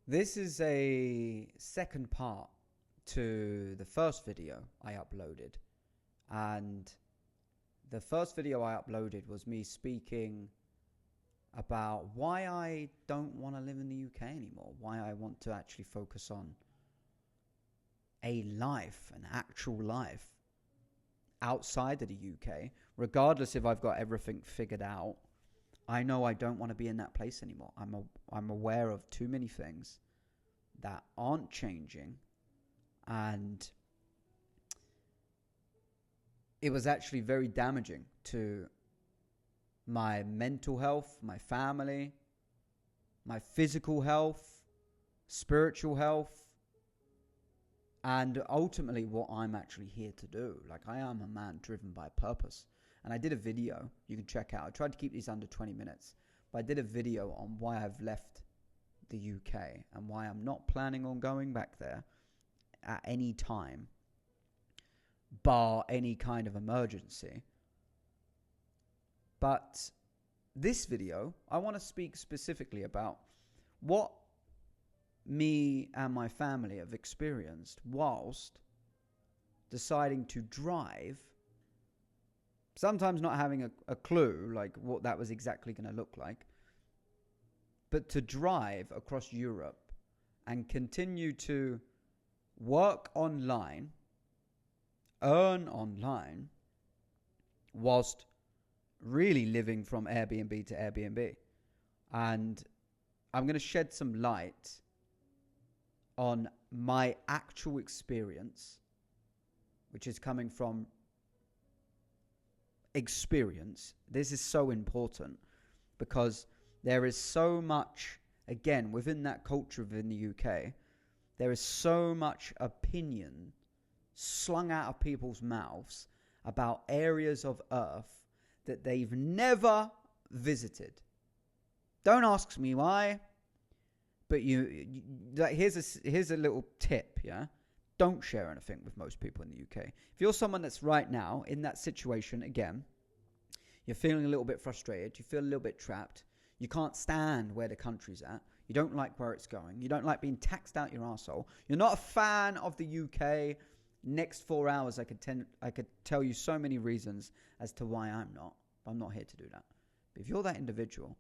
This is a second part to the first video I uploaded. And the first video I uploaded was me speaking about why I don't want to live in the UK anymore, why I want to actually focus on a life, an actual life outside of the UK, regardless if I've got everything figured out. I know I don't want to be in that place anymore. I'm aware of too many things that aren't changing, and it was actually very damaging to my mental health, my family, my physical health, spiritual health, and ultimately what I'm actually here to do. Like, I am a man driven by purpose. And I did a video you can check out. I tried to keep these under 20 minutes, but I did a video on why I've left the UK and why I'm not planning on going back there at any time, bar any kind of emergency. But this video, I want to speak specifically about what me and my family have experienced whilst deciding to drive, sometimes not having a clue like what that was exactly going to look like, but to drive across Europe and continue to work online, earn online, whilst really living from Airbnb to Airbnb. And I'm going to shed some light on my actual experience, which is coming from experience. This is so important because there is so much, again, within that culture within the UK, there is so much opinion slung out of people's mouths about areas of Earth that they've never visited. Don't ask me why, but here's a little tip, yeah? Don't share anything with most people in the UK. If you're someone that's right now in that situation, again, you're feeling a little bit frustrated, you feel a little bit trapped, you can't stand where the country's at, you don't like where it's going, you don't like being taxed out your arsehole, you're not a fan of the UK, next 4 hours I could tell you so many reasons as to why I'm not, but I'm not here to do that. But if you're that individual,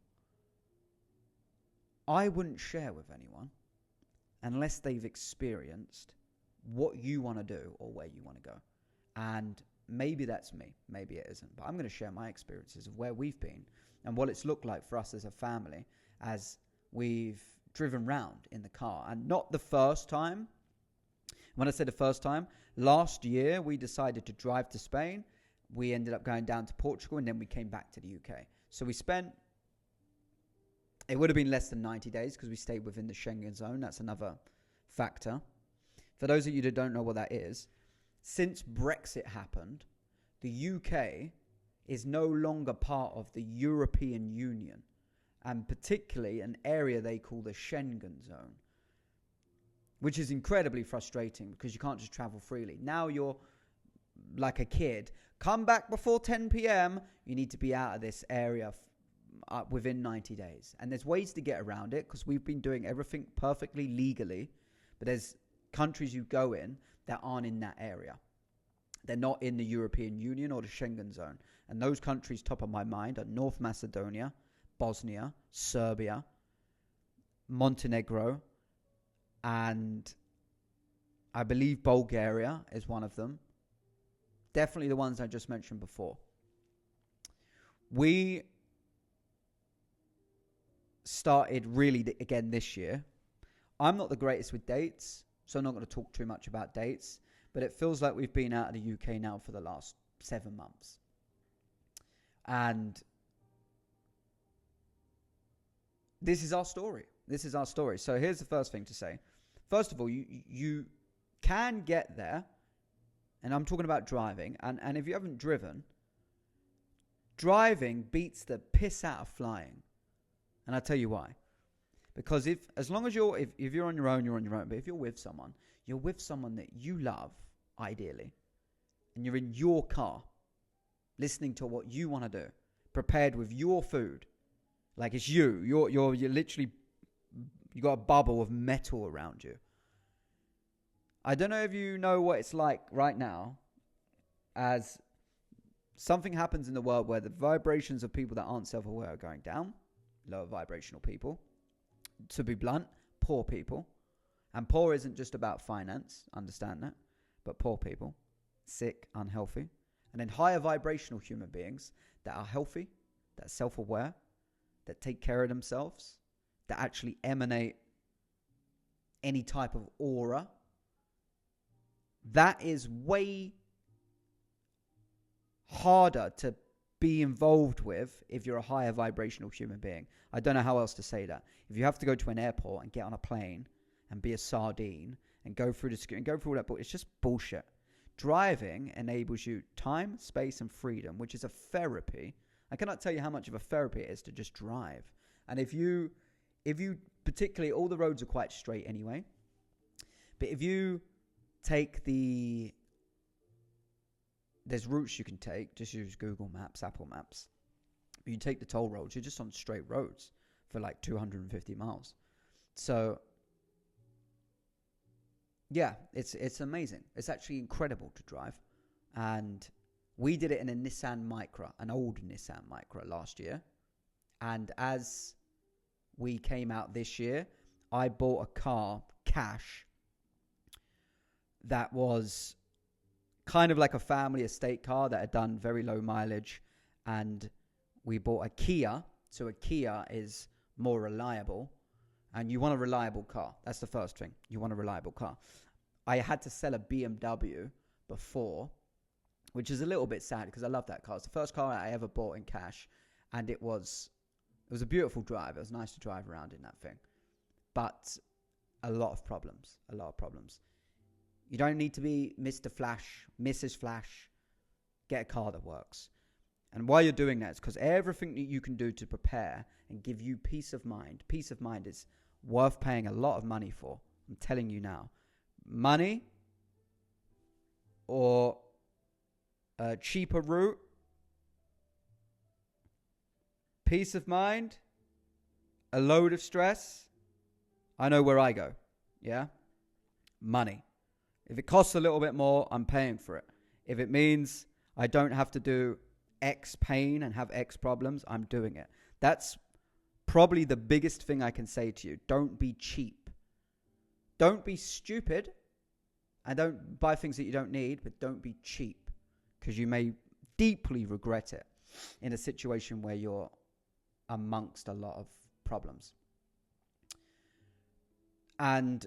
I wouldn't share with anyone unless they've experienced what you want to do or where you want to go. And maybe that's me, maybe it isn't, but I'm going to share my experiences of where we've been and what it's looked like for us as a family as we've driven round in the car. And not the first time. When I say the first time, last year we decided to drive to Spain. We ended up going down to Portugal, and then we came back to the UK. So we spent, it would have been less than 90 days because we stayed within the Schengen zone. That's another factor. For those of you that don't know what that is, since Brexit happened, the UK is no longer part of the European Union, and particularly an area they call the Schengen zone, which is incredibly frustrating because you can't just travel freely. Now you're like a kid. Come back before 10 p.m. You need to be out of this area within 90 days. And there's ways to get around it because we've been doing everything perfectly legally, but there's countries you go in that aren't in that area. They're not in the European Union or the Schengen zone. And those countries top of my mind are North Macedonia, Bosnia, Serbia, Montenegro, and I believe Bulgaria is one of them. Definitely the ones I just mentioned before. We started really again this year. I'm not the greatest with dates, so I'm not going to talk too much about dates, but it feels like we've been out of the UK now for the last 7 months. And this is our story. This is our story. So here's the first thing to say. First of all, you can get there, and I'm talking about driving, and if you haven't driven, driving beats the piss out of flying. And I'll tell you why. Because if you're on your own, you're on your own. But if you're with someone that you love, ideally, and you're in your car, listening to what you want to do, prepared with your food, like it's you're literally You got a bubble of metal around you. I don't know if you know what it's like right now as something happens in the world where the vibrations of people that aren't self-aware are going down. Lower vibrational people. To be blunt, poor people. And poor isn't just about finance, understand that. But poor people, sick, unhealthy. And then higher vibrational human beings that are healthy, that are self-aware, that take care of themselves, that actually emanate any type of aura. That is way harder to be involved with if you're a higher vibrational human being. I don't know how else to say that. If you have to go to an airport and get on a plane and be a sardine and go through the security and go through all that, it's just bullshit. Driving enables you time, space, and freedom, which is a therapy. I cannot tell you how much of a therapy it is to just drive. And if you particularly, all the roads are quite straight anyway. But if you take there's routes you can take. Just use Google Maps, Apple Maps. But you take the toll roads. You're just on straight roads for like 250 miles. So, yeah, it's amazing. It's actually incredible to drive. And we did it in a Nissan Micra, an old Nissan Micra last year. And as we came out this year, I bought a car, cash, that was kind of like a family estate car that had done very low mileage. And we bought a Kia. So a Kia is more reliable. And you want a reliable car. That's the first thing. You want a reliable car. I had to sell a BMW before, which is a little bit sad because I love that car. It's the first car I ever bought in cash. And it was a beautiful drive. It was nice to drive around in that thing. But a lot of problems. You don't need to be Mr. Flash, Mrs. Flash. Get a car that works. And why you're doing that is because everything that you can do to prepare and give you peace of mind is worth paying a lot of money for. I'm telling you now. Money or a cheaper route, peace of mind, a load of stress. I know where I go. Yeah? Money. If it costs a little bit more, I'm paying for it. If it means I don't have to do X pain and have X problems, I'm doing it. That's probably the biggest thing I can say to you. Don't be cheap. Don't be stupid. And don't buy things that you don't need, but don't be cheap. Because you may deeply regret it in a situation where you're amongst a lot of problems. And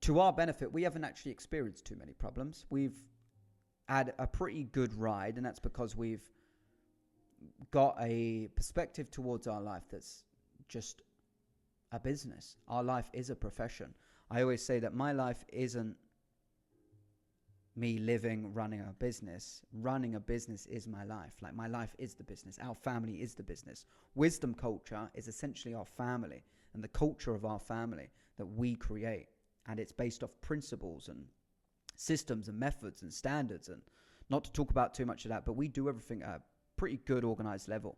to our benefit, we haven't actually experienced too many problems. We've had a pretty good ride, and that's because we've got a perspective towards our life that's just a business. Our life is a profession. I always say that my life isn't me running a business. Running a business is my life. Like, my life is the business. Our family is the business. Wisdom culture is essentially our family and the culture of our family that we create. And it's based off principles and systems and methods and standards. And not to talk about too much of that, but we do everything at a pretty good organized level.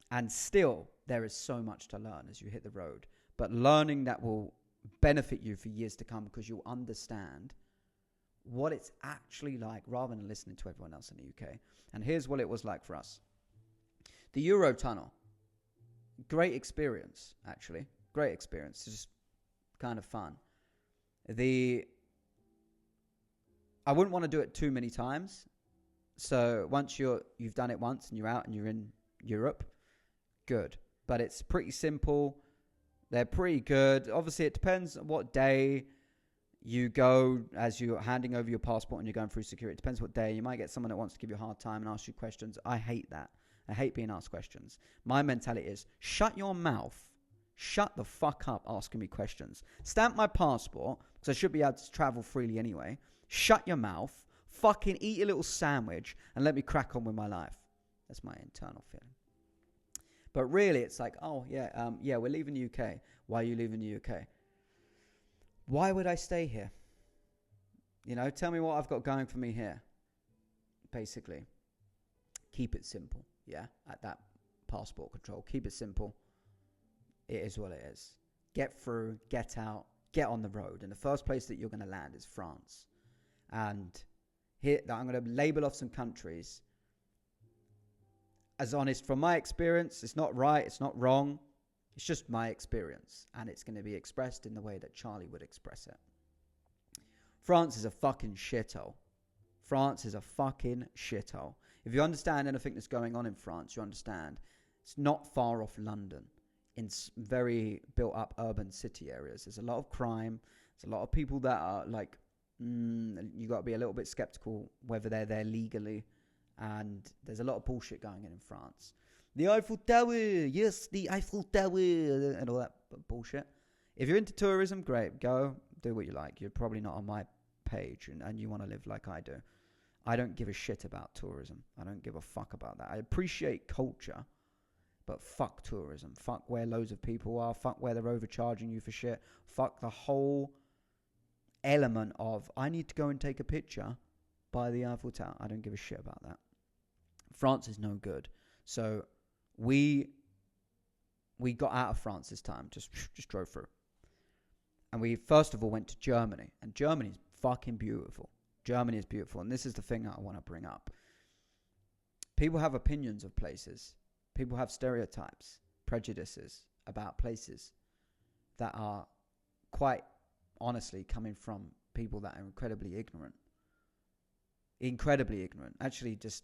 And still, there is so much to learn as you hit the road. But learning that will benefit you for years to come because you'll understand what it's actually like rather than listening to everyone else in the UK. And here's what it was like for us. The Eurotunnel. Great experience, actually. Great experience. It's just kind of fun. I wouldn't want to do it too many times. So once you've done it once and you're out and you're in Europe, good. But it's pretty simple. They're pretty good. Obviously, it depends on what day you go as you're handing over your passport and you're going through security. It depends what day. You might get someone that wants to give you a hard time and ask you questions. I hate that. I hate being asked questions. My mentality is, shut your mouth. Shut the fuck up asking me questions. Stamp my passport, because I should be able to travel freely anyway. Shut your mouth. Fucking eat a little sandwich and let me crack on with my life. That's my internal feeling. But really, it's like, we're leaving the UK. Why are you leaving the UK? Why would I stay here? Tell me what I've got going for me here. Basically, keep it simple. Yeah, at that passport control. Keep it simple. It is what it is. get through, get out, get on the road. And the first place that you're going to land is France. And here, I'm going to label off some countries. As honest, from my experience, it's not right, it's not wrong. It's just my experience. And it's going to be expressed in the way that Charlie would express it. France is a fucking shithole. France is a fucking shithole. If you understand anything that's going on in France, you understand it's not far off London. In very built-up urban city areas, there's a lot of crime. There's a lot of people that are like, you got to be a little bit skeptical whether they're there legally. And there's a lot of bullshit going on in France. The Eiffel Tower, yes, the Eiffel Tower, and all that bullshit. If you're into tourism, great, go, do what you like. You're probably not on my page, and you want to live like I do. I don't give a shit about tourism. I don't give a fuck about that. I appreciate culture, but fuck tourism. Fuck where loads of people are. Fuck where they're overcharging you for shit. Fuck the whole element of, I need to go and take a picture by the Eiffel Tower. I don't give a shit about that. France is no good. So we got out of France this time. Just drove through. And we first of all went to Germany. And Germany's fucking beautiful. Germany is beautiful. And this is the thing that I want to bring up. People have opinions of places. People have stereotypes, prejudices about places that are quite honestly coming from people that are incredibly ignorant. Incredibly ignorant. Actually, just,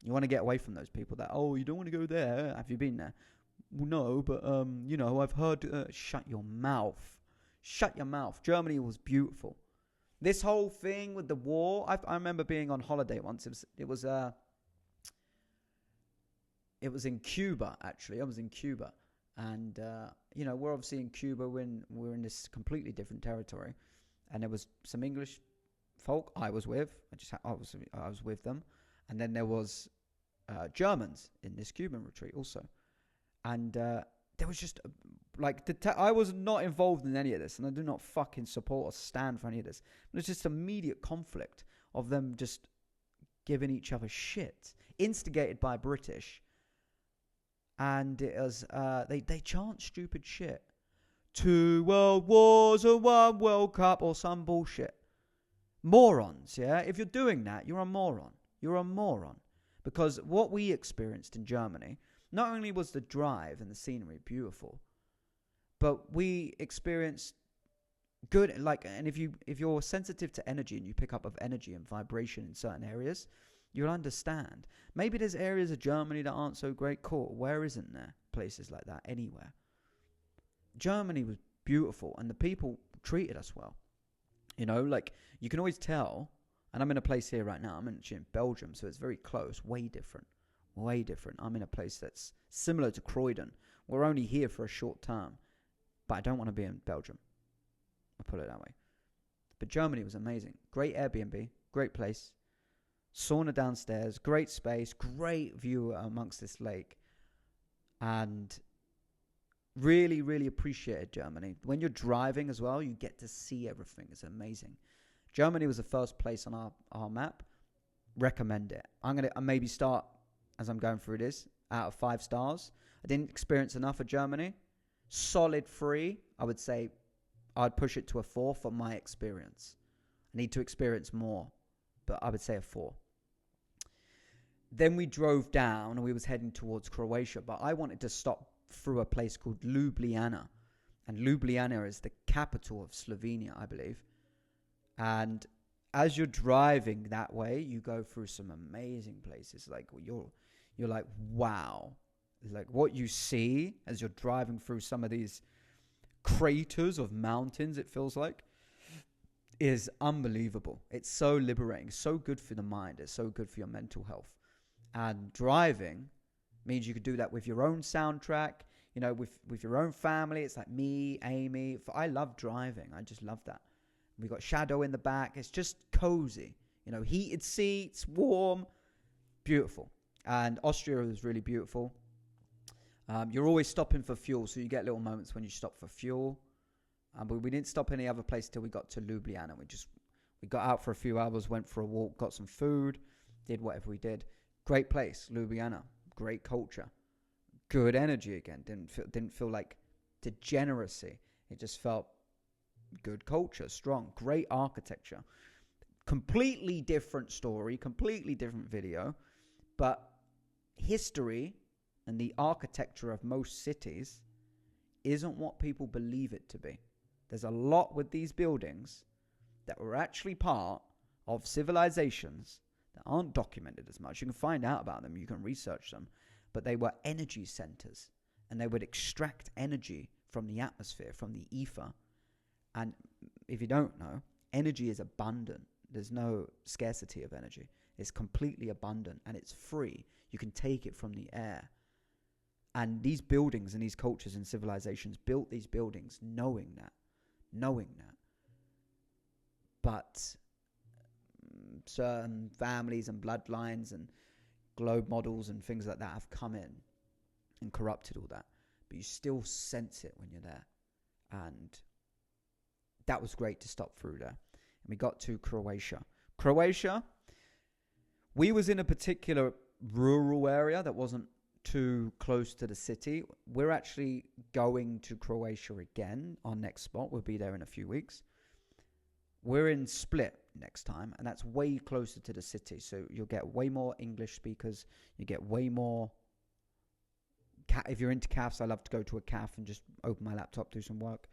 you want to get away from those people that, oh, you don't want to go there. Have you been there? Well, no, but, I've heard, shut your mouth. Shut your mouth. Germany was beautiful. This whole thing with the war, I remember being on holiday once. It was in Cuba, actually. I was in Cuba. And, we're obviously in Cuba when we're in this completely different territory. And there was some English folk I was with. I was with them. And then there was Germans in this Cuban retreat also. And there was just, I was not involved in any of this. And I do not fucking support or stand for any of this. But it's just immediate conflict of them just giving each other shit. Instigated by British. And it was, they chant stupid shit. 2 world wars or 1 World Cup or some bullshit. Morons, yeah? If you're doing that, you're a moron. You're a moron. Because what we experienced in Germany, not only was the drive and the scenery beautiful, but we experienced good, and if you're sensitive to energy and you pick up of energy and vibration in certain areas, you'll understand. Maybe there's areas of Germany that aren't so great. Cool. Where isn't there places like that anywhere? Germany was beautiful and the people treated us well. You can always tell, and I'm in a place here right now. I'm in Belgium, so it's very close. Way different. I'm in a place that's similar to Croydon. We're only here for a short term, but I don't want to be in Belgium. I'll put it that way. But Germany was amazing. Great Airbnb, great place. Sauna downstairs, great space, great view amongst this lake. And really, really appreciated Germany. When you're driving as well, you get to see everything. It's amazing. Germany was the first place on our map. Recommend it. I'm going to maybe start, as I'm going through this, out of 5 stars. I didn't experience enough of Germany. Solid 3. I would say I'd push it to a 4 for my experience. I need to experience more, but I would say a 4. Then we drove down and we was heading towards Croatia, but I wanted to stop through a place called Ljubljana. And Ljubljana is the capital of Slovenia, I believe. And as you're driving that way, you go through some amazing places. Like you're like, wow. Like what you see as you're driving through some of these craters of mountains, it feels like, is unbelievable. It's so liberating, so good for the mind. It's so good for your mental health. And driving means you could do that with your own soundtrack, with your own family. It's like me, Amy. I love driving. I just love that. We got Shadow in the back. It's just cozy. Heated seats, warm, beautiful. And Austria was really beautiful. You're always stopping for fuel, so you get little moments when you stop for fuel. But we didn't stop any other place till we got to Ljubljana. We got out for a few hours, went for a walk, got some food, did whatever we did. Great place, Ljubljana. Great culture. Good energy again. Didn't feel like degeneracy. It just felt good culture, strong, great architecture. Completely different story, completely different video, but history and the architecture of most cities isn't what people believe it to be. There's a lot with these buildings that were actually part of civilizations that aren't documented as much. You can find out about them, you can research them, but they were energy centers, and they would extract energy from the atmosphere, from the ether. And if you don't know, energy is abundant. There's no scarcity of energy. It's completely abundant, and it's free. You can take it from the air. And these buildings and these cultures and civilizations built these buildings knowing that. But certain families and bloodlines and globe models and things like that have come in and corrupted all that. But you still sense it when you're there. And that was great to stop through there. And we got to Croatia. We was in a particular rural area that wasn't too close to the city. We're actually going to Croatia again. Our next spot, we'll be there in a few weeks. We're in Split next time, and that's way closer to the city. So you'll get way more English speakers. You get way more. If you're into cafes, I love to go to a cafe and just open my laptop, do some work.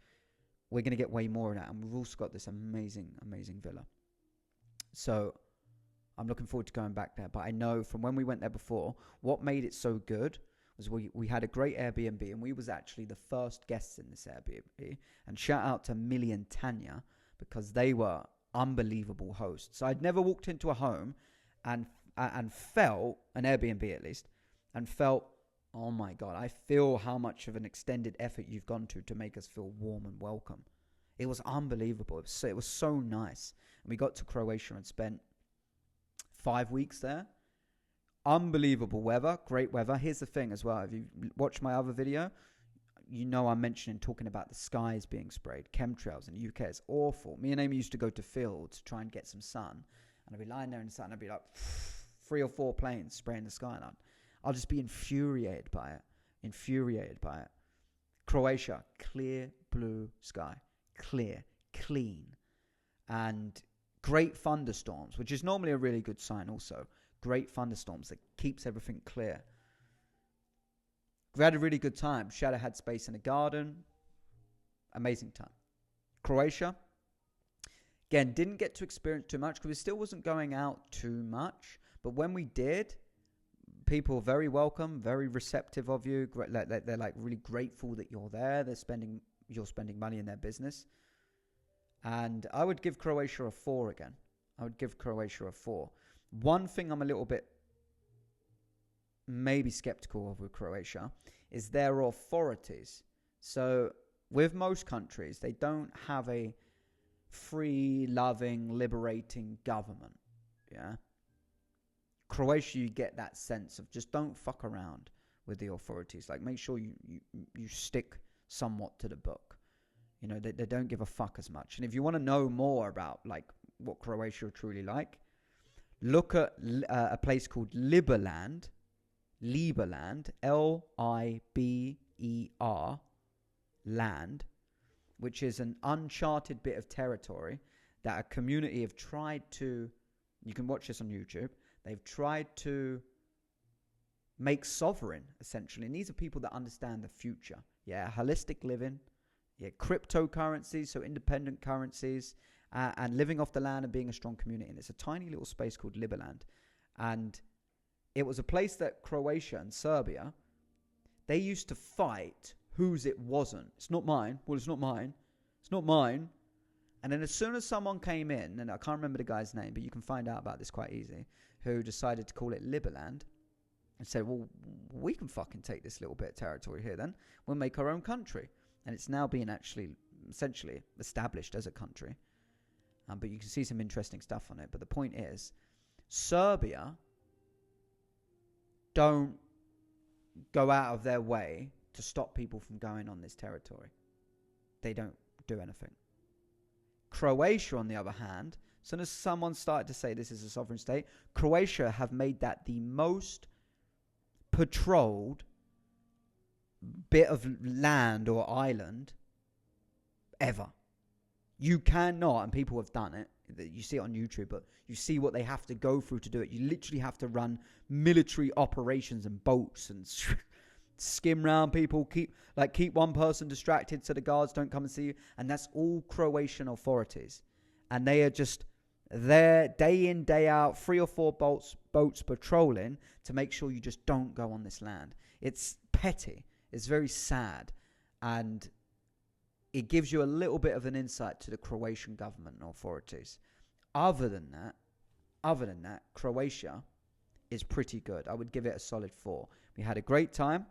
We're going to get way more of that. And we've also got this amazing villa. So I'm looking forward to going back there. But I know from when we went there before, what made it so good was we had a great Airbnb, and we was actually the first guests in this Airbnb. And shout out to Millie and Tanya, because they were unbelievable hosts. So I'd never walked into a home and felt, an Airbnb at least, and felt, oh my God, I feel how much of an extended effort you've gone to make us feel warm and welcome. It was unbelievable. It was so nice. And we got to Croatia and spent 5 weeks there. Unbelievable weather, great weather. Here's the thing as well. If you watch my other video, you know I'm talking about the skies being sprayed. Chemtrails in the UK is awful. Me and Amy used to go to fields to try and get some sun. And I'd be lying there in the sun, and I'd be like 3 or 4 planes spraying the sky. And I'll just be infuriated by it. Croatia, clear blue sky. Clear, clean. And great thunderstorms, which is normally a really good sign also. Great thunderstorms that keeps everything clear. We had a really good time. Shadow had space in the garden. Amazing time. Croatia. Again, didn't get to experience too much because we still wasn't going out too much. But when we did, people were very welcome, very receptive of you. They're like really grateful that you're there. You're spending money in their business. And I would give Croatia a 4 again. One thing I'm a little bit maybe skeptical of with Croatia is their authorities. So with most countries, they don't have a free, loving, liberating government. Yeah. Croatia, you get that sense of just don't fuck around with the authorities. Like, make sure you stick somewhat to the book. You know, they don't give a fuck as much. And if you want to know more about like what Croatia are truly like, look at a place called Liberland, Liber, land, which is an uncharted bit of territory that a community have tried to, you can watch this on YouTube, they've tried to make sovereign, essentially. And these are people that understand the future. Yeah, holistic living, yeah, cryptocurrencies, so independent currencies, and living off the land and being a strong community. And it's a tiny little space called Liberland. And it was a place that Croatia and Serbia, they used to fight whose it wasn't. It's not mine. Well, it's not mine. It's not mine. And then as soon as someone came in, and I can't remember the guy's name, but you can find out about this quite easy, who decided to call it Liberland and said, well, we can fucking take this little bit of territory here then. We'll make our own country. And it's now being actually essentially established as a country. But you can see some interesting stuff on it. But the point is, Serbia don't go out of their way to stop people from going on this territory. They don't do anything. Croatia, on the other hand, as soon as someone started to say this is a sovereign state, Croatia have made that the most patrolled bit of land or island ever. You cannot, and people have done it. You see it on YouTube, but you see what they have to go through to do it. You literally have to run military operations and boats and skim round people, keep one person distracted so the guards don't come and see you. And that's all Croatian authorities. And they are just there day in, day out, 3 or 4 boats patrolling to make sure you just don't go on this land. It's petty. It's very sad. And it gives you a little bit of an insight to the Croatian government and authorities. Other than that, Croatia is pretty good. I would give it a solid 4. We had a great time,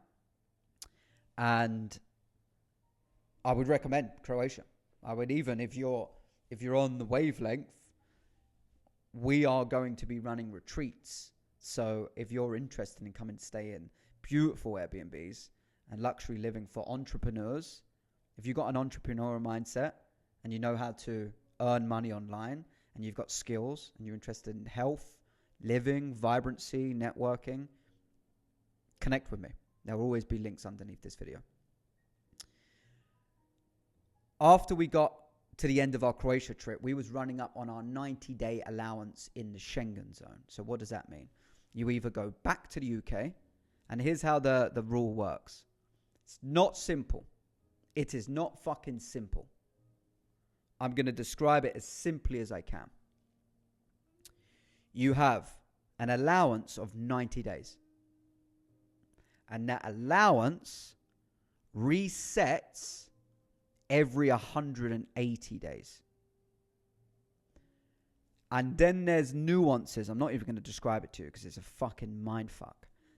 and I would recommend Croatia. I would, even if you're on the wavelength, we are going to be running retreats. So if you're interested in coming to stay in beautiful Airbnbs and luxury living for entrepreneurs, if you've got an entrepreneurial mindset and you know how to earn money online and you've got skills and you're interested in health, living, vibrancy, networking, connect with me. There will always be links underneath this video. After we got to the end of our Croatia trip, we was running up on our 90-day allowance in the Schengen zone. So what does that mean? You either go back to the UK, and here's how the rule works. It's not simple. It is not fucking simple. I'm going to describe it as simply as I can. You have an allowance of 90 days. And that allowance resets every 180 days. And then there's nuances. I'm not even going to describe it to you because it's a fucking mindfuck.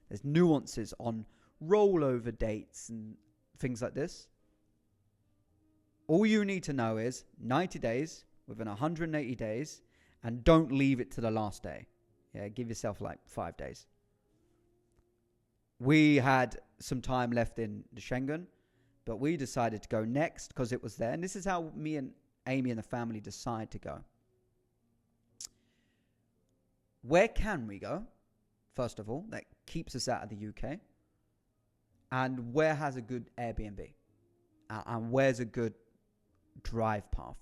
There's nuances on rollover dates and things like this. All you need to know is 90 days within 180 days, and don't leave it to the last day. Yeah, give yourself like 5 days. We had some time left in the Schengen, but we decided to go next because it was there. And this is how me and Amy and the family decide to go. Where can we go? First of all, that keeps us out of the UK. And where has a good Airbnb? And where's a good drive path?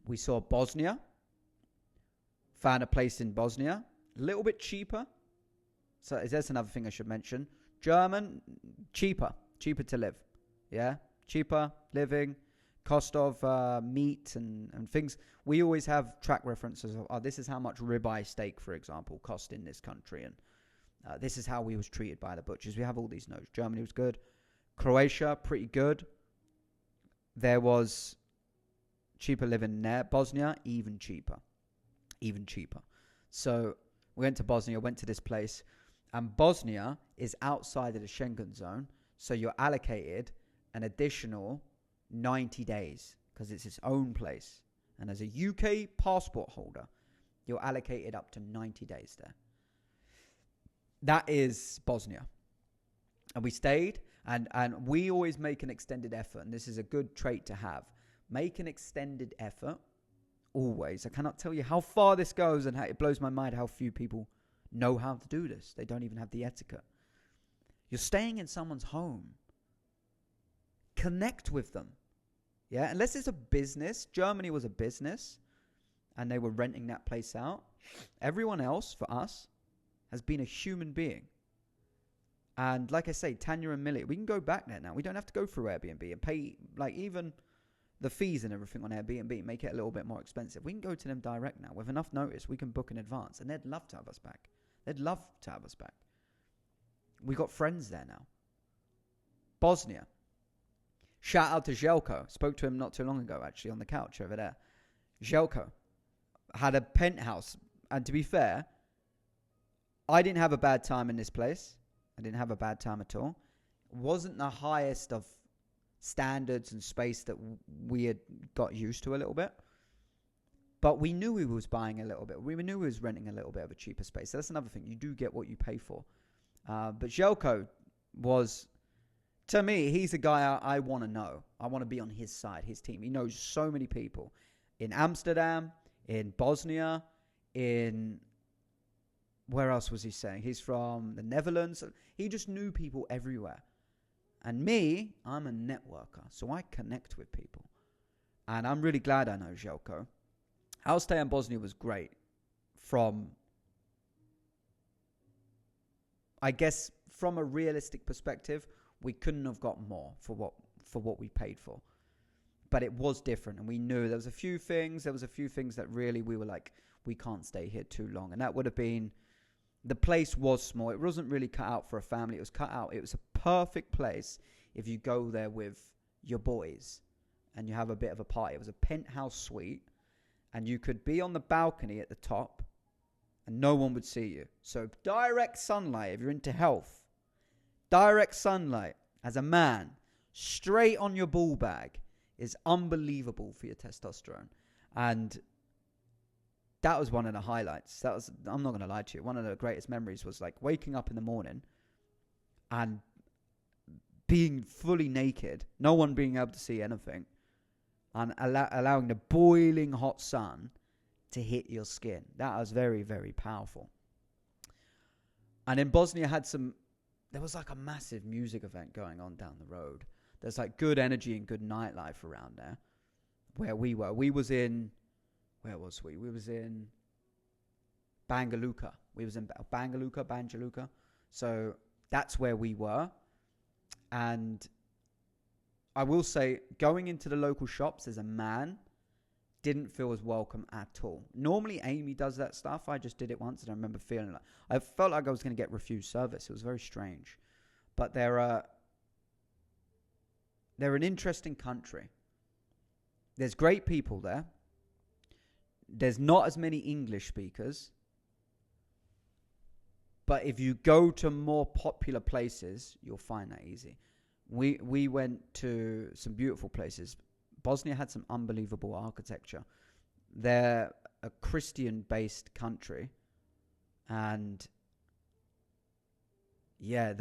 We saw Bosnia. Found a place in Bosnia. A little bit cheaper. So that's another thing I should mention. German, cheaper to live. Yeah, cheaper living, cost of meat and things. We always have track references of, this is how much ribeye steak, for example, cost in this country. And this is how we was treated by the butchers. We have all these notes. Germany was good. Croatia, pretty good. There was cheaper living there. Bosnia, even cheaper. So we went to Bosnia, went to this place. And Bosnia is outside of the Schengen zone. So you're allocated an additional 90 days because it's its own place. And as a UK passport holder, you're allocated up to 90 days there. That is Bosnia. And we stayed, and we always make an extended effort, and this is a good trait to have. Make an extended effort, always. I cannot tell you how far this goes, and how it blows my mind how few people know how to do this. They don't even have the etiquette. You're staying in someone's home. Connect with them. Yeah, unless it's a business. Germany was a business, and they were renting that place out. Everyone else, for us, has been a human being. And like I say, Tanya and Millie, we can go back there now. We don't have to go through Airbnb and pay, like, even the fees and everything on Airbnb, make it a little bit more expensive. We can go to them direct now. With enough notice, we can book in advance, and they'd love to have us back. We got friends there now. Bosnia. Shout out to Željko. Spoke to him not too long ago, actually, on the couch over there. Željko had a penthouse. And to be fair, I didn't have a bad time in this place. I didn't have a bad time at all. It wasn't the highest of standards and space that we had got used to a little bit. But we knew we was buying a little bit. We knew we was renting a little bit of a cheaper space. So that's another thing. You do get what you pay for. But Željko was, to me, he's a guy I want to know. I want to be on his side, his team. He knows so many people in Amsterdam, in Bosnia, in... Where else was he saying? He's from the Netherlands. He just knew people everywhere. And me, I'm a networker, so I connect with people. And I'm really glad I know Željko. Our stay in Bosnia was great from, I guess, from a realistic perspective, we couldn't have got more for what we paid for. But it was different, and we knew there was a few things that really we were like, we can't stay here too long. And that would have been, the place was small. It wasn't really cut out for a family. It was cut out. It was a perfect place if you go there with your boys and you have a bit of a party. It was a penthouse suite, and you could be on the balcony at the top and no one would see you. So direct sunlight, if you're into health, direct sunlight as a man, straight on your ball bag, is unbelievable for your testosterone. And that was one of the highlights. That was, I'm not going to lie to you, one of the greatest memories was like waking up in the morning and being fully naked, no one being able to see anything, and allowing the boiling hot sun to hit your skin. That was very, very powerful. And in Bosnia there was like a massive music event going on down the road. There's like good energy and good nightlife around there where we were. Where was we? We was in Banja Luka. We was in Banja Luka. So that's where we were. And I will say, going into the local shops as a man didn't feel as welcome at all. Normally Amy does that stuff. I just did it once and I remember feeling like, I felt like I was going to get refused service. It was very strange. But they're an interesting country. There's great people there. There's not as many English speakers. But if you go to more popular places, you'll find that easy. We went to some beautiful places. Bosnia had some unbelievable architecture. They're a Christian-based country. And yeah,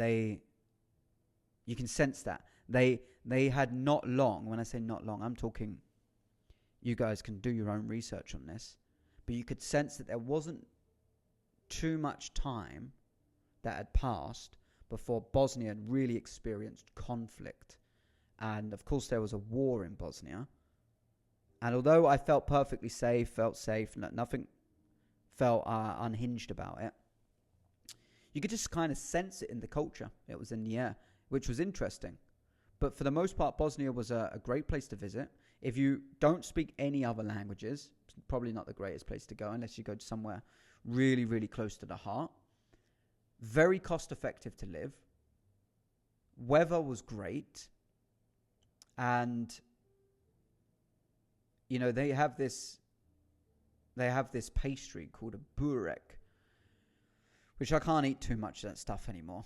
you can sense that. They had not long, when I say not long, I'm talking, you guys can do your own research on this, but you could sense that there wasn't too much time that had passed before Bosnia had really experienced conflict. And of course there was a war in Bosnia. And although I felt perfectly safe, nothing felt unhinged about it, you could just kind of sense it in the culture. It was in the air, which was interesting. But for the most part, Bosnia was a great place to visit. If you don't speak any other languages, it's probably not the greatest place to go unless you go to somewhere really, really close to the heart. Very cost effective to live. Weather was great. And, you know, they have this pastry called a burek, which I can't eat too much of that stuff anymore.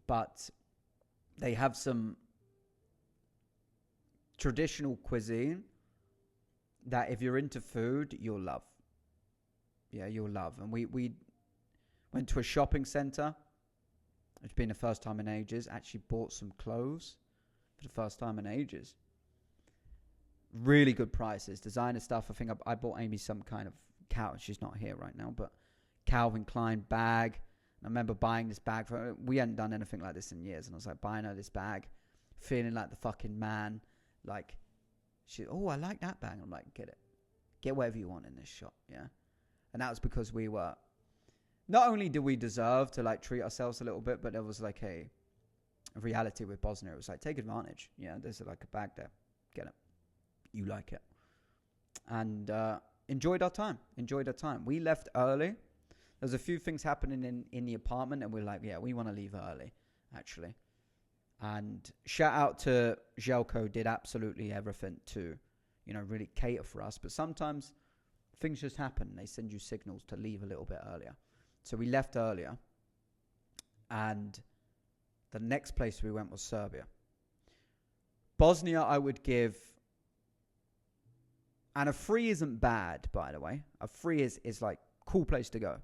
But they have some traditional cuisine that if you're into food, you'll love. Yeah, you'll love. And we went to a shopping centre. It's been the first time in ages. Actually bought some clothes for the first time in ages. Really good prices. Designer stuff. I think I bought Amy some kind of she's not here right now, but Calvin Klein bag. I remember buying this bag. We hadn't done anything like this in years. And I was like, buying her this bag. Feeling like the fucking man. Like, I like that bag. I'm like, get it. Get whatever you want in this shop, yeah? And that was because we were... Not only did we deserve to, like, treat ourselves a little bit, but there was, like, a reality with Bosnia. It was like, take advantage. Yeah, there's, like, a bag there. Get it. You like it. And enjoyed our time. We left early. There's a few things happening in the apartment, and we're like, yeah, we want to leave early, actually. And shout out to Željko, did absolutely everything to, you know, really cater for us. But sometimes things just happen. They send you signals to leave a little bit earlier. So we left earlier. And the next place we went was Serbia. Bosnia, I would give... And a free isn't bad, by the way. A free is like, cool place to go.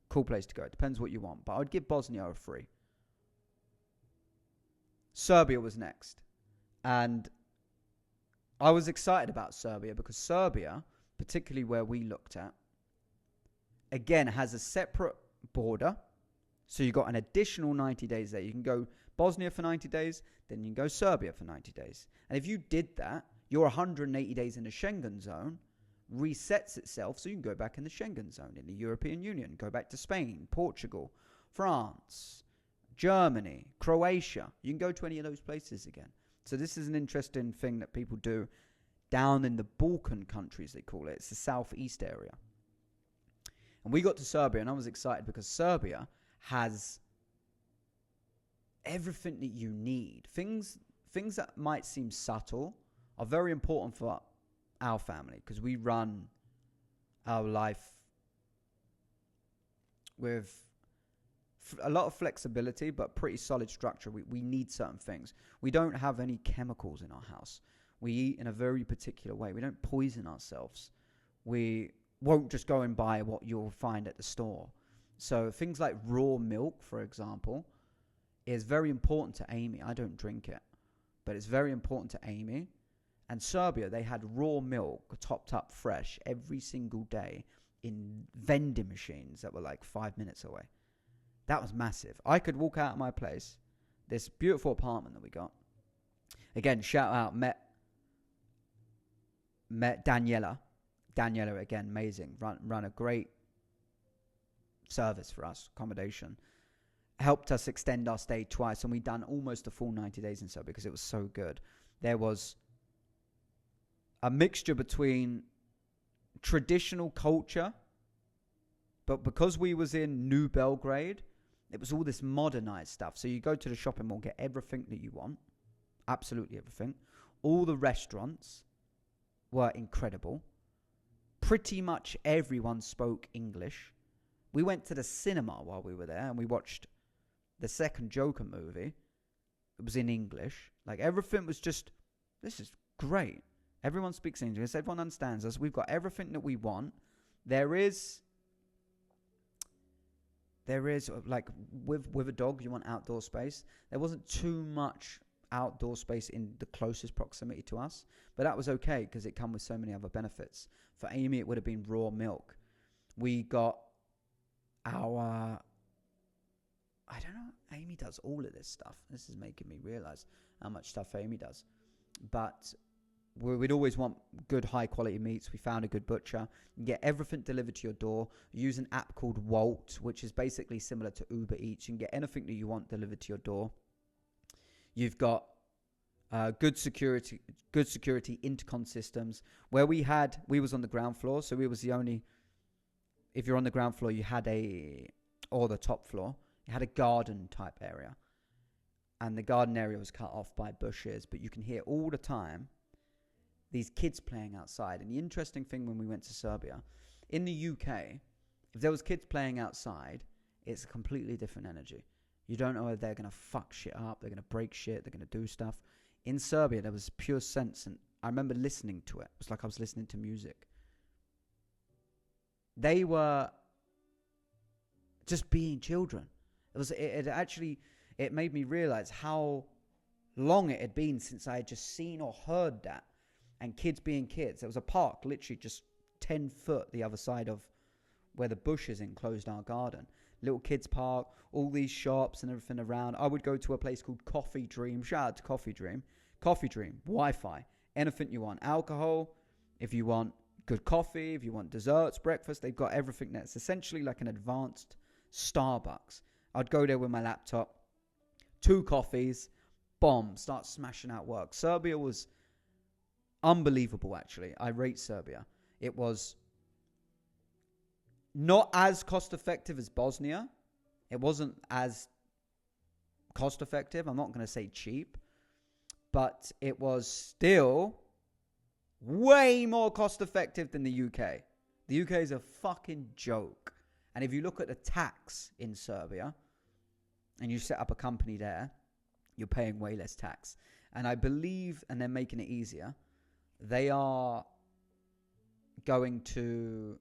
Cool place to go. It depends what you want. But I would give Bosnia a free. Serbia was next. And I was excited about Serbia because Serbia, particularly where we looked at, again, has a separate border. So you got an additional 90 days there. You can go Bosnia for 90 days, then you can go Serbia for 90 days. And if you did that, your 180 days in the Schengen zone resets itself so you can go back in the Schengen zone, in the European Union, go back to Spain, Portugal, France, Germany, Croatia. You can go to any of those places again. So this is an interesting thing that people do down in the Balkan countries, they call it. It's the southeast area. And we got to Serbia, and I was excited because Serbia has everything that you need. Things that might seem subtle are very important for our family because we run our life with a lot of flexibility but pretty solid structure. We need certain things. We don't have any chemicals in our house. We eat in a very particular way. We don't poison ourselves. We won't just go and buy what you'll find at the store. So things like raw milk, for example, is very important to Amy. I don't drink it, but it's very important to Amy. And Serbia, they had raw milk topped up fresh every single day in vending machines that were like 5 minutes away. That was massive. I could walk out of my place, this beautiful apartment that we got. Again, shout out, met Daniela. Daniela, again, amazing. Run a great service for us, accommodation. Helped us extend our stay twice, and we'd done almost a full 90 days in Serbia because it was so good. There was a mixture between traditional culture, but because we was in New Belgrade, it was all this modernized stuff. So you go to the shopping mall, get everything that you want, absolutely everything. All the restaurants were incredible. Pretty much everyone spoke English. We went to the cinema while we were there, and we watched the second Joker movie. It was in English. Like, everything was just, this is great. Everyone speaks English. Everyone understands us. We've got everything that we want. There is like, with a dog, you want outdoor space. There wasn't too much outdoor space in the closest proximity to us, but that was okay because it come with so many other benefits. For Amy, it would have been raw milk. We got our, I don't know, Amy does all of this stuff. This is making me realize how much stuff Amy does. But we'd always want good high quality meats. We found a good butcher. You get everything delivered to your door. You use an app called Wolt, which is basically similar to Uber Eats. You can get anything that you want delivered to your door. You've got good security intercom systems. Where we was on the ground floor, so we was the only, if you're on the ground floor, you had or the top floor, you had a garden type area. And the garden area was cut off by bushes, but you can hear all the time these kids playing outside. And the interesting thing when we went to Serbia, in the UK, if there was kids playing outside, it's a completely different energy. You don't know if they're going to fuck shit up, they're going to break shit, they're going to do stuff. In Serbia, there was pure sense, and I remember listening to it. It was like I was listening to music. They were just being children. It made me realize how long it had been since I had just seen or heard that. And kids being kids. There was a park literally just 10 foot the other side of where the bushes enclosed our garden. Little kids park, all these shops and everything around. I would go to a place called Coffee Dream. Shout out to Coffee Dream. Coffee Dream, Wi-Fi, anything you want. Alcohol, if you want good coffee, if you want desserts, breakfast, they've got everything there. It's essentially like an advanced Starbucks. I'd go there with my laptop, 2 coffees, bomb, start smashing out work. Serbia was unbelievable, actually. I rate Serbia. It was not as cost effective as Bosnia. It wasn't as cost effective. I'm not going to say cheap, but it was still way more cost effective than the UK. The UK is a fucking joke. And if you look at the tax in Serbia and you set up a company there, you're paying way less tax. And I believe, and they're making it easier, they are going to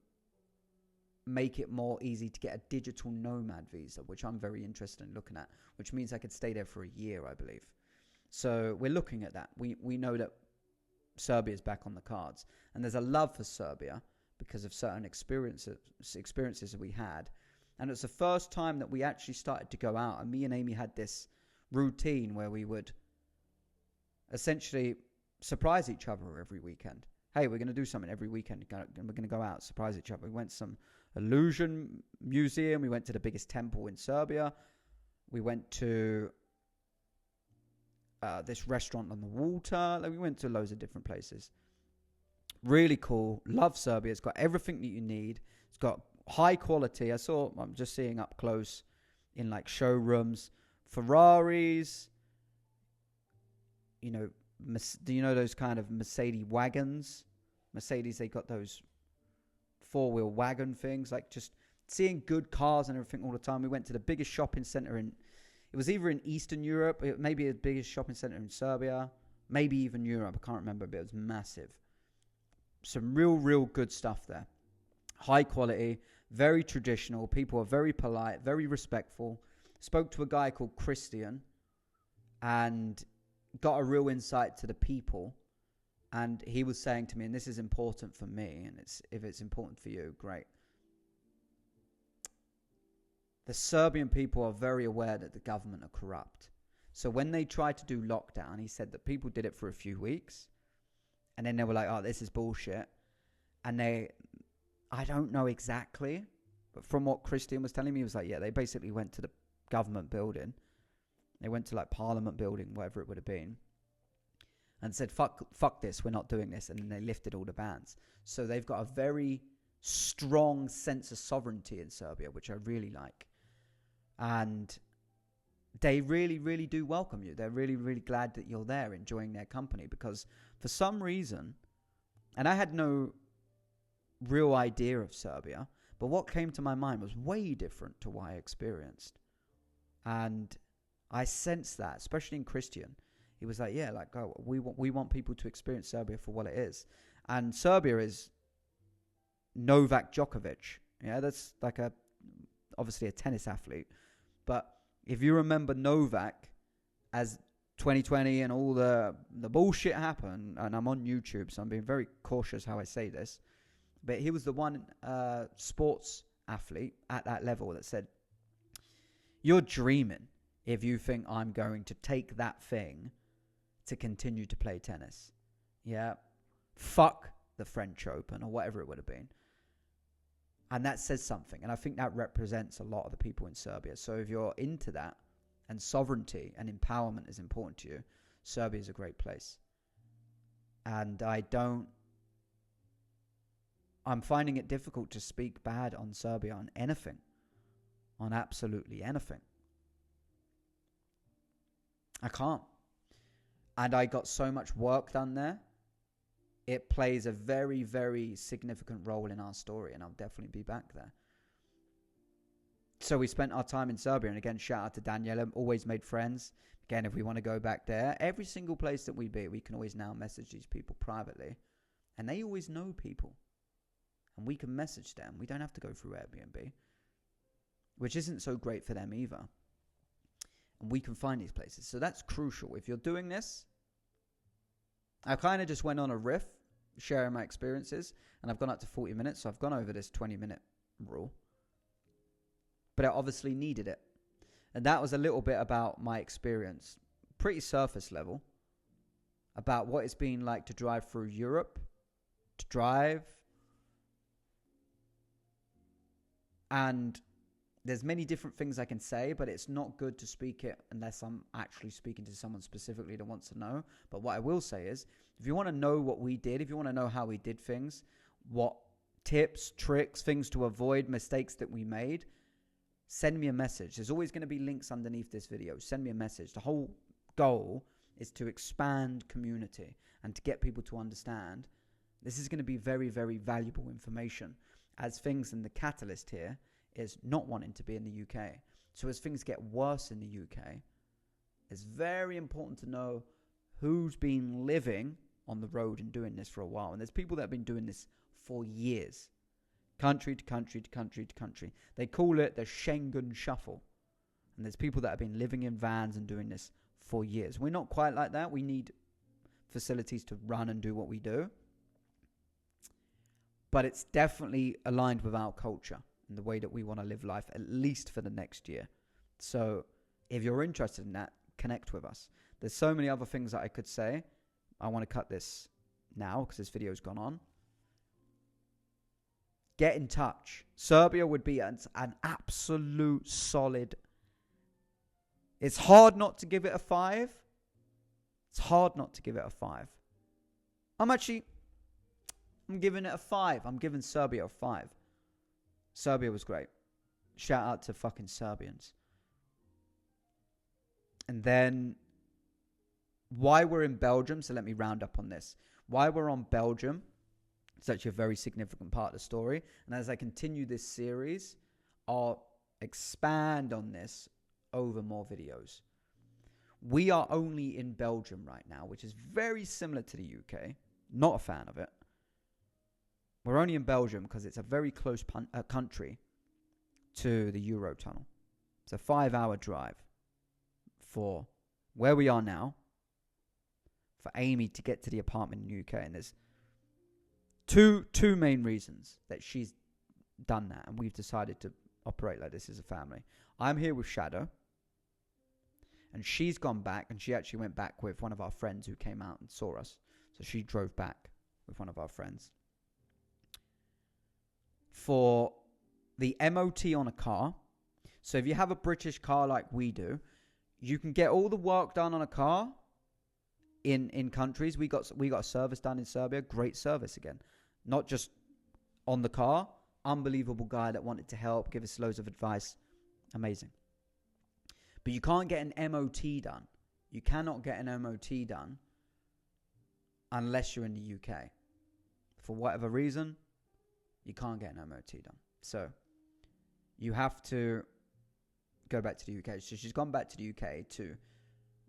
make it more easy to get a digital nomad visa, which I'm very interested in looking at, which means I could stay there for a year, I believe. So we're looking at that. We know that Serbia is back on the cards. And there's a love for Serbia because of certain experiences that we had. And it's the first time that we actually started to go out. And me and Amy had this routine where we would essentially surprise each other every weekend. Hey, we're going to do something every weekend. We're going to go out, surprise each other. We went to some illusion museum. We went to the biggest temple in Serbia. We went to this restaurant on the water. Like, we went to loads of different places. Really cool. Love Serbia. It's got everything that you need. It's got high quality. I'm just seeing up close in like showrooms, Ferraris, do you know those kind of Mercedes wagons? Mercedes, they got those 4-wheel wagon things, like just seeing good cars and everything all the time. We went to the biggest shopping center it was either in Eastern Europe, maybe the biggest shopping center in Serbia, maybe even Europe. I can't remember, but it was massive. Some real good stuff there. High quality, very traditional. People are very polite, very respectful. Spoke to a guy called Christian and got a real insight to the people. And he was saying to me, and this is important for me, and if it's important for you, great. The Serbian people are very aware that the government are corrupt. So when they tried to do lockdown, he said that people did it for a few weeks. And then they were like, oh, this is bullshit. And I don't know exactly, but from what Christian was telling me, he was like, yeah, they basically went to the government building. They went to like Parliament building, whatever it would have been, and said, fuck this, we're not doing this. And then they lifted all the bans. So they've got a very strong sense of sovereignty in Serbia, which I really like. And they really do welcome you. They're really glad that you're there enjoying their company, because for some reason, and I had no real idea of Serbia, but what came to my mind was way different to what I experienced. And I sensed that, especially in Christian. He was like, yeah, like, oh, we want people to experience Serbia for what it is. And Serbia is Novak Djokovic. Yeah, that's like obviously a tennis athlete. But if you remember Novak as 2020 and all the bullshit happened, and I'm on YouTube, so I'm being very cautious how I say this, but he was the one sports athlete at that level that said, you're dreaming if you think I'm going to take that thing to continue to play tennis. Yeah. Fuck the French Open or whatever it would have been. And that says something. And I think that represents a lot of the people in Serbia. So if you're into that, and sovereignty and empowerment is important to you, Serbia is a great place. And I'm finding it difficult to speak bad on Serbia on anything. On absolutely anything. I can't. And I got so much work done there. It plays a very significant role in our story, and I'll definitely be back there. So we spent our time in Serbia, and again, shout out to Daniela, always made friends. Again, if we want to go back there, every single place that we be, we can always now message these people privately, and they always know people, and we can message them. We don't have to go through Airbnb, which isn't so great for them either. And we can find these places. So that's crucial. If you're doing this, I kind of just went on a riff, sharing my experiences, and I've gone up to 40 minutes, so I've gone over this 20-minute rule. But I obviously needed it. And that was a little bit about my experience, pretty surface level, about what it's been like to drive through Europe, to drive. And there's many different things I can say, but it's not good to speak it unless I'm actually speaking to someone specifically that wants to know. But what I will say is, if you want to know what we did, if you want to know how we did things, what tips, tricks, things to avoid, mistakes that we made, send me a message. There's always going to be links underneath this video. Send me a message. The whole goal is to expand community and to get people to understand this is going to be very valuable information, as things in the catalyst here is not wanting to be in the UK. So as things get worse in the UK, it's very important to know who's been living on the road and doing this for a while. And there's people that have been doing this for years. Country to country to country to country. They call it the Schengen Shuffle. And there's people that have been living in vans and doing this for years. We're not quite like that. We need facilities to run and do what we do. But it's definitely aligned with our culture and the way that we want to live life, at least for the next year. So if you're interested in that, connect with us. There's so many other things that I could say. I want to cut this now because this video's gone on. Get in touch. Serbia would be an absolute solid. It's hard not to give it a 5. It's hard not to give it a 5. I'm giving it a 5. I'm giving Serbia a 5. Serbia was great. Shout out to fucking Serbians. And then why we're in Belgium, so let me round up on this. Why we're on Belgium, it's actually a very significant part of the story. And as I continue this series, I'll expand on this over more videos. We are only in Belgium right now, which is very similar to the UK. Not a fan of it. We're only in Belgium because it's a very close country to the Eurotunnel. It's a 5-hour drive for where we are now, for Amy to get to the apartment in the UK. And there's two main reasons that she's done that, and we've decided to operate like this as a family. I'm here with Shadow, and she's gone back, and she actually went back with one of our friends who came out and saw us. So she drove back with one of our friends. For the MOT on a car, so if you have a British car like we do, you can get all the work done on a car in countries. We got a service done in Serbia. Great service again. Not just on the car. Unbelievable guy that wanted to help, give us loads of advice. Amazing. But you can't get an MOT done. You cannot get an MOT done unless you're in the UK. For whatever reason, you can't get an MOT done. So you have to go back to the UK. So she's gone back to the UK to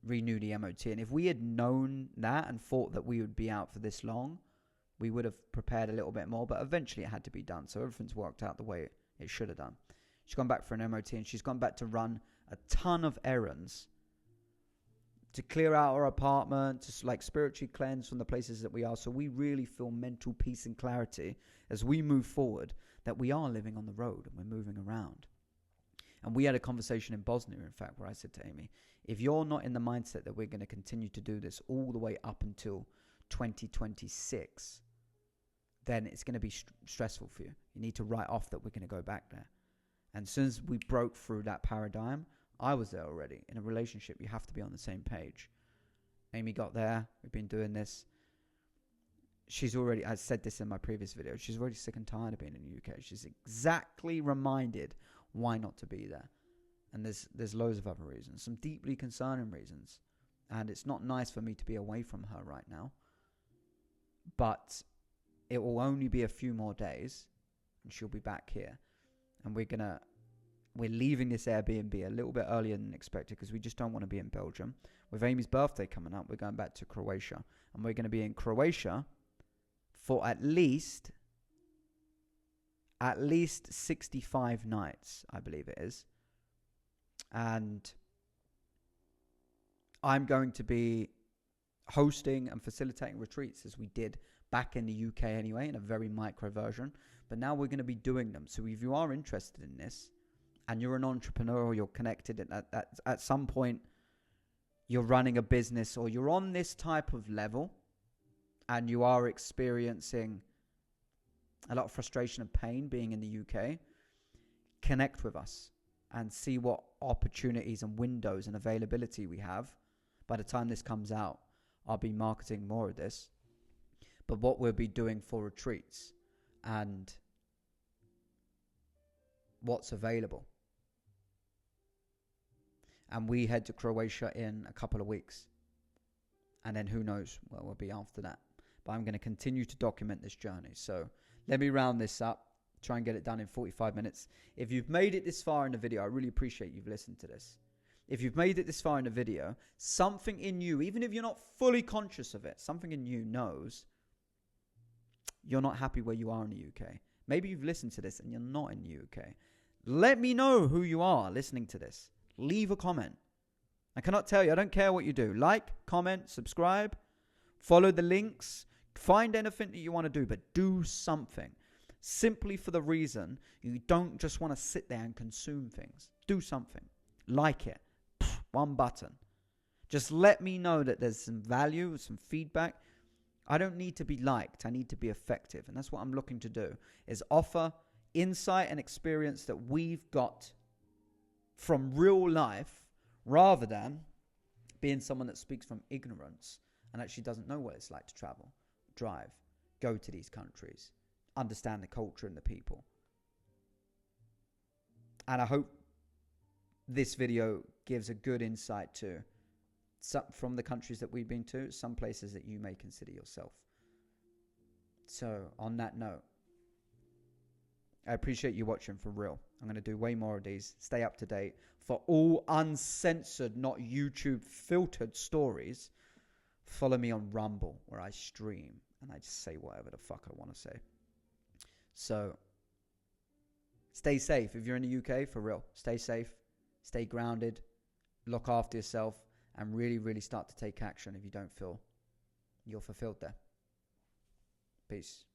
renew the MOT. And if we had known that and thought that we would be out for this long, we would have prepared a little bit more. But eventually it had to be done. So everything's worked out the way it should have done. She's gone back for an MOT, and she's gone back to run a ton of errands to clear out our apartment, to like spiritually cleanse from the places that we are. So we really feel mental peace and clarity as we move forward, that we are living on the road and we're moving around. And we had a conversation in Bosnia, in fact, where I said to Amy, if you're not in the mindset that we're going to continue to do this all the way up until 2026, then it's going to be stressful for you. You need to write off that we're going to go back there. And as soon as we broke through that paradigm, I was there already. In a relationship, you have to be on the same page. Amy got there. We've been doing this. She's already, I said this in my previous video, she's already sick and tired of being in the UK. She's exactly reminded why not to be there. And there's loads of other reasons, some deeply concerning reasons. And it's not nice for me to be away from her right now. But it will only be a few more days, and she'll be back here. And we're leaving this Airbnb a little bit earlier than expected because we just don't want to be in Belgium. With Amy's birthday coming up, we're going back to Croatia. And we're going to be in Croatia for at least 65 nights, I believe it is. And I'm going to be hosting and facilitating retreats as we did back in the UK anyway, in a very micro version. But now we're going to be doing them. So if you are interested in this and you're an entrepreneur or you're connected and at some point you're running a business or you're on this type of level and you are experiencing a lot of frustration and pain being in the UK, connect with us and see what opportunities and windows and availability we have. By the time this comes out, I'll be marketing more of this. But what we'll be doing for retreats and what's available. And we head to Croatia in a couple of weeks. And then who knows where we'll be after that. But I'm going to continue to document this journey. So let me round this up. Try and get it done in 45 minutes. If you've made it this far in the video, I really appreciate you've listened to this. If you've made it this far in the video, something in you, even if you're not fully conscious of it, something in you knows you're not happy where you are in the UK. Maybe you've listened to this and you're not in the UK. Let me know who you are listening to this. Leave a comment. I cannot tell you. I don't care what you do. Like, comment, subscribe, follow the links, find anything that you want to do, but do something. Simply for the reason you don't just want to sit there and consume things. Do something. Like it. One button. Just let me know that there's some value, some feedback. I don't need to be liked. I need to be effective. And that's what I'm looking to do, is offer insight and experience that we've got from real life, rather than being someone that speaks from ignorance and actually doesn't know what it's like to travel, drive, go to these countries, understand the culture and the people. And I hope this video gives a good insight to some from the countries that we've been to, some places that you may consider yourself. So on that note, I appreciate you watching for real. I'm going to do way more of these. Stay up to date for all uncensored, not YouTube filtered stories. Follow me on Rumble, where I stream and I just say whatever the fuck I want to say. So stay safe. If you're in the UK, for real, stay safe, stay grounded, look after yourself, and really, really start to take action if you don't feel you're fulfilled there. Peace.